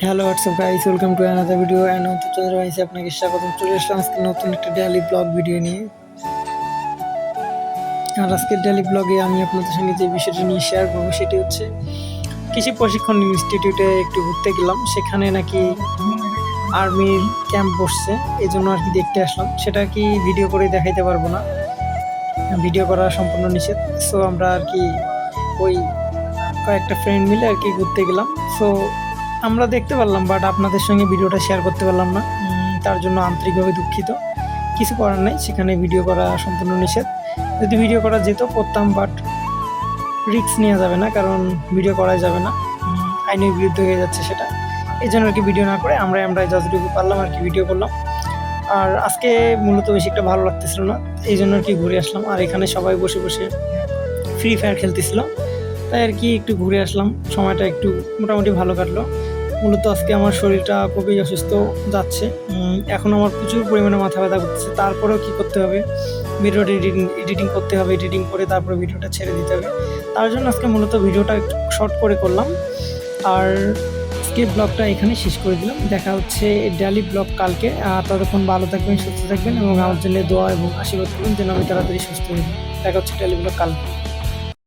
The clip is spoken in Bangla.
Hello WhatsApp guys, welcome to another video and Chandra গাইসে আপনাকে স্বাগতম। চলে আসলাম আজকে নতুন একটা ডেইলি ব্লগ ভিডিও নিয়ে। আর আজকের ডেইলি ব্লগে আমি আপনাদের সঙ্গে যে বিষয়টি নিয়ে শেয়ার করবো সেটি হচ্ছে কৃষি প্রশিক্ষণ ইনস্টিটিউটে একটু ঘুরতে গেলাম। সেখানে নাকি আর্মির ক্যাম্প বসছে, এই জন্য আর কি দেখতে আসলাম। সেটা কি ভিডিও করে দেখাইতে পারবো না, ভিডিও করা সম্পূর্ণ নিষেধ। সো আমরা আর কি ওই কয়েকটা ফ্রেন্ড মিলে আর কি ঘুরতে গেলাম। সো আমরা দেখতে পারলাম, বাট আপনাদের সঙ্গে ভিডিওটা শেয়ার করতে পারলাম না। তার জন্য আন্তরিকভাবে দুঃখিত। কিছু করার নেই, সেখানে ভিডিও করা সম্পূর্ণ নিষেধ। যদি ভিডিও করা যেত করতাম, বাট রিস্ক নেওয়া যাবে না, কারণ ভিডিও করা যাবে না, আইনের বিরুদ্ধে হয়ে যাচ্ছে সেটা। এই জন্য আর কি ভিডিও না করে আমরা যতটুকু পারলাম আর কি ভিডিও করলাম। আর আজকে মূলত বেশি একটা ভালো লাগতেছিল না, এই জন্য আর কি ঘুরে আসলাম। আর এখানে সবাই বসে বসে ফ্রি ফায়ার খেলতেছিল, তাই আর কি একটু ঘুরে আসলাম। সময়টা একটু মোটামুটি ভালো কাটলো। মূলত আজকে আমার শরীরটা খুবই অসুস্থ যাচ্ছে। এখন আমার প্রচুর পরিমাণে মাথা ব্যথা করতেছে। তারপরেও কী করতে হবে, ভিডিওটা এডিটিং করতে হবে, এডিটিং করে তারপরে ভিডিওটা ছেড়ে দিতে হবে। তার জন্য আজকে মূলত ভিডিওটা একটু শর্ট করে করলাম। আর আজকে ব্লগটা এখানে শেষ করে দিলাম। দেখা হচ্ছে ডেইলি ব্লগ কালকে। ততক্ষণ ভালো থাকবেন, সুস্থ থাকবেন এবং আমার জন্য দোয়া এবং আশীর্বাদ করুন যেন আমি তাড়াতাড়ি সুস্থ হই। দেখা হচ্ছে ডেইলি ব্লগ কালকে।